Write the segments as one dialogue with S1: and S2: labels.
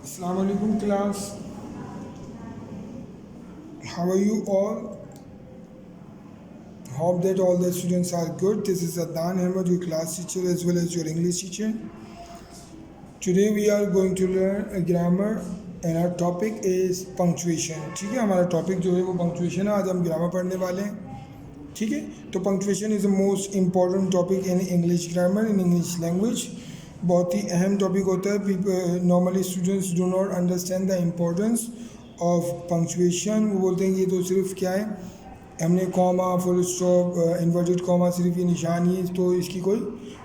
S1: Assalamu alaikum class. How are you all? Hope that all the students are good. This is Adnan Ahmed, your class teacher as well as your English teacher. Today we are going to learn a grammar and our topic is punctuation. ठीक है, हमारा topic जो है वो punctuation है. आज हम grammar पढ़ने वाले हैं. ठीक है, तो punctuation is the most important topic in English grammar, in English language. बहुत ही अहम टॉपिक होता है. Normally students do not understand the importance of punctuation. वो बोलते हैं कि ये तो सिर्फ क्या है, हमने comma, full stop, inverted comma, सिर्फ ये निशान ही, तो इसकी कोई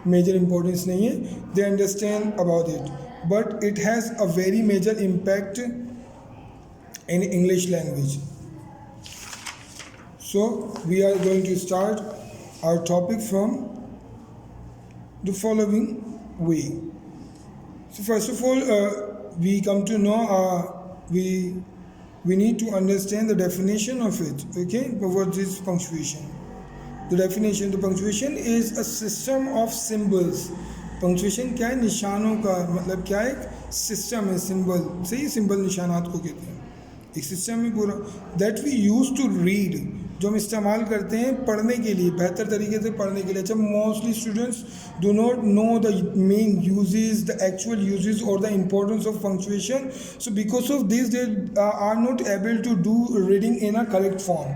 S1: मेजर इम्पोर्टेंस नहीं है. They understand about it, but it has a very major impact in English language. So we are going to start our topic from the following way. So first of all, we come to know we need to understand the definition of it. Okay, but what is punctuation? The definition: the punctuation is a system of symbols. Punctuation क्या है? निशानों का मतलब क्या है? एक system है, symbol. सही, सिंबल निशानात को कहते हैं. एक सिस्टम है पूरा. That we use to read, जो हम इस्तेमाल करते हैं पढ़ने के लिए, बेहतर तरीके से पढ़ने के लिए. अच्छा, mostly students do not know the main uses, the actual uses और the importance of punctuation. So because of this they are not able to do reading in a correct form.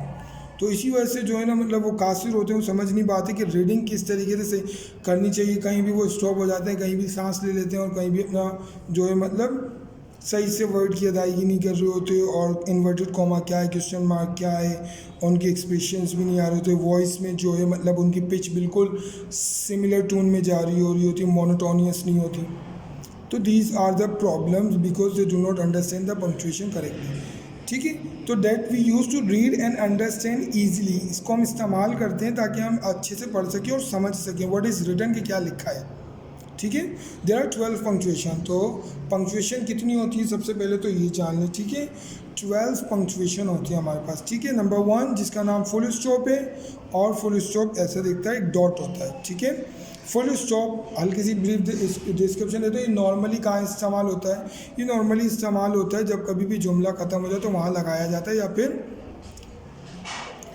S1: तो इसी वजह से जो है ना, मतलब वो कासिर होते हैं, वो समझ नहीं पाते कि रीडिंग किस तरीके से करनी चाहिए. कहीं भी वो स्टॉप हो जाते हैं, कहीं भी सांस ले लेते हैं और कहीं भी अपना जो है मतलब सही से वर्ड की अदायगी नहीं कर रहे होते. और इन्वर्टेड कॉमा क्या है, क्वेश्चन मार्क क्या है, उनके एक्सप्रेशंस भी नहीं आ रहे होते. वॉइस में जो है मतलब उनकी पिच बिल्कुल सिमिलर टोन में जा रही हो रही होती, मोनोटोनियस नहीं होती. तो these are the problems because they do not understand the punctuation correctly. ठीक है, तो that we use to read and understand easily. इसको हम इस्तेमाल करते हैं ताकि हम अच्छे से पढ़ सकें और समझ सकें व्हाट इज़ रिटन, कि क्या लिखा है. ठीक है, देर आर 12 पंक्चुएशन. तो पंक्चुएशन कितनी होती है सबसे पहले तो ये जान लें. ठीक है, 12 पंक्चुएशन होती है हमारे पास. ठीक है, नंबर 1 जिसका नाम फुल स्टॉप है, और फुल स्टॉप ऐसा दिखता है, एक डॉट होता है. ठीक है, फुल स्टॉप हल्की सी ब्रीफ डिस्क्रिप्शन देते हैं. ये नॉर्मली कहाँ इस्तेमाल होता है? ये नॉर्मली इस्तेमाल होता है जब कभी भी जुमला ख़त्म हो जाए तो वहाँ लगाया जाता है, या फिर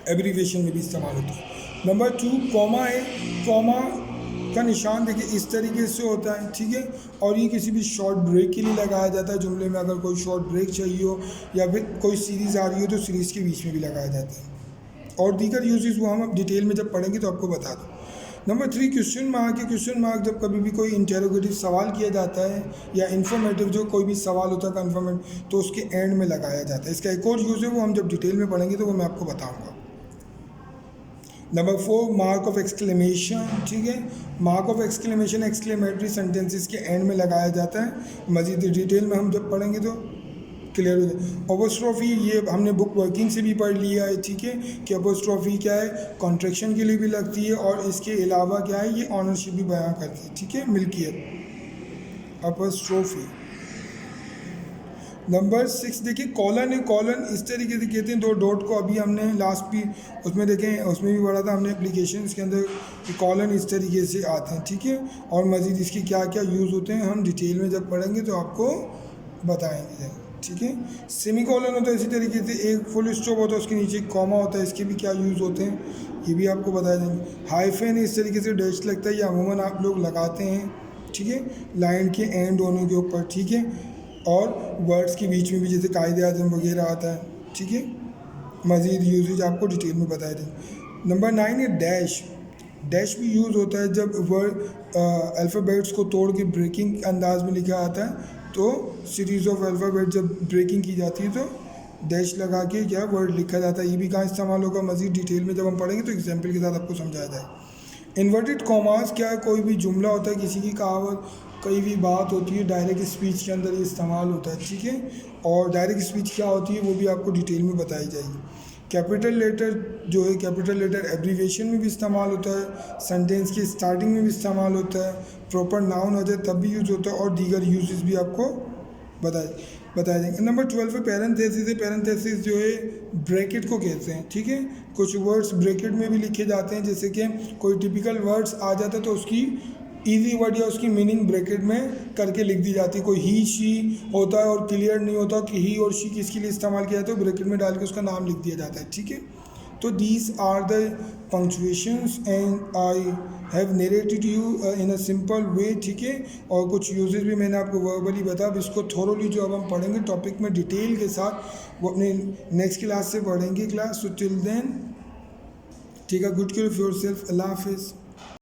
S1: एब्रीविएशन में भी इस्तेमाल होता है. नंबर 2 कॉमा है. कॉमा का निशान देखिए इस तरीके से होता है. ठीक है, और ये किसी भी शॉर्ट ब्रेक के लिए लगाया जाता है. जुमले में अगर कोई शॉर्ट ब्रेक चाहिए हो या फिर कोई सीरीज़ आ रही हो तो सीरीज़ के बीच में भी लगाया जाता है. और दीगर यूजेस वो हम अब डिटेल में जब पढ़ेंगे तो आपको बता दूँ. नंबर 3 क्वेश्चन मार्क है. क्वेश्चन मार्क जब कभी भी कोई इंटेरोगेटिव सवाल किया जाता है या इन्फॉर्मेटिव जो कोई भी सवाल होता है कन्फर्मेटिव, तो उसके एंड में लगाया जाता है. इसका एक और यूज़ है, वो हम जब डिटेल में पढ़ेंगे तो वो मैं आपको बताऊँगा. Number 4 mark of exclamation. ठीक है, mark of exclamation exclamatory sentences के एंड में लगाया जाता है. मज़ीद डिटेल में हम जब पढ़ेंगे तो क्लियर हो जाए. अपोस्ट्रोफी ये हमने बुक वर्किंग से भी पढ़ लिया है. ठीक है, कि अपोस्ट्रोफी क्या है, कॉन्ट्रैक्शन के लिए भी लगती है और इसके अलावा क्या है, ये ऑनरशिप भी बयां करती है. ठीक है, मिल्कियत, अपोस्ट्रोफी. नंबर 6 देखिए कॉलन है. कॉलन इस तरीके से कहते हैं, 2 डॉट को अभी हमने लास्ट भी उसमें देखें, उसमें भी पढ़ा था हमने एप्लीकेशन के अंदर कि कॉलन इस तरीके से आते हैं. ठीक है, और मज़ीद इसकी क्या क्या यूज़ होते हैं हम डिटेल में जब पढ़ेंगे तो आपको बताएंगे. ठीक है, सेमी कॉलन होता है इसी तरीके से. एक फुल स्टॉप होता है, उसके नीचे एक कॉमा होता है, इसके भी क्या यूज़ होते हैं ये भी आपको बता देंगे. हाइफन इस तरीके से डैश लगता है, ये अमूमन आप लोग लगाते हैं. ठीक है, लाइन के एंड होने के ऊपर. ठीक है, और वर्ड्स के बीच में भी जैसे कायदे आज़म वगैरह आता है. ठीक है, मज़ीद यूजेज आपको डिटेल में बताए दें. नंबर 9 है डैश. डैश भी यूज़ होता है जब वर्ड अल्फ़ाबेट्स को तोड़ के ब्रेकिंग अंदाज में लिखा आता है. तो सीरीज़ ऑफ अल्फ़ाबेट जब ब्रेकिंग की जाती है तो डैश लगा के क्या वर्ड लिखा जाता है. ये भी कहाँ इस्तेमाल होगा, मज़ीद डिटेल में जब हम पढ़ेंगे तो एग्जाम्पल के साथ आपको समझाया जाए. इन्वर्टेड कॉमास क्या है, कोई भी जुमला होता है, किसी की कहावत, कोई भी बात होती है, डायरेक्ट स्पीच के अंदर ये इस्तेमाल होता है. ठीक है, और डायरेक्ट स्पीच क्या होती है वो भी आपको डिटेल में बताई जाएगी. कैपिटल लेटर जो है, कैपिटल लेटर एब्रीविएशन में भी इस्तेमाल होता है, सेंटेंस की स्टार्टिंग में भी इस्तेमाल होता है, प्रॉपर नाउन हो जाए तब भी यूज़ होता है, और दीगर यूजेस भी आपको बताया देंगे. नंबर 12 पे पैरेंथेसिस है. पैरेंथेसिस जो है ब्रैकेट को कहते हैं. ठीक है, कुछ वर्ड्स ब्रैकेट में भी लिखे जाते हैं, जैसे कि कोई टिपिकल वर्ड्स आ जाता है तो उसकी इजी वर्ड या उसकी मीनिंग ब्रैकेट में करके लिख दी जाती है। कोई ही शी होता है और क्लियर नहीं होता कि ही और शी किसके लिए इस्तेमाल किया जाता है, ब्रैकेट में डाल के उसका नाम लिख दिया जाता है, ठीक है। तो these are the punctuations and I have narrated you in a simple way, ठीक है। और कुछ यूजेस भी मैंने आपको वर्बली बताया। अब इसको थोरोली जो अब हम पढ़ेंगे टॉपिक में डिटेल के साथ, वो अपने नेक्स्ट क्लास से पढ़ेंगे class. So till then take a good care of yourself. Allah हाफिज़।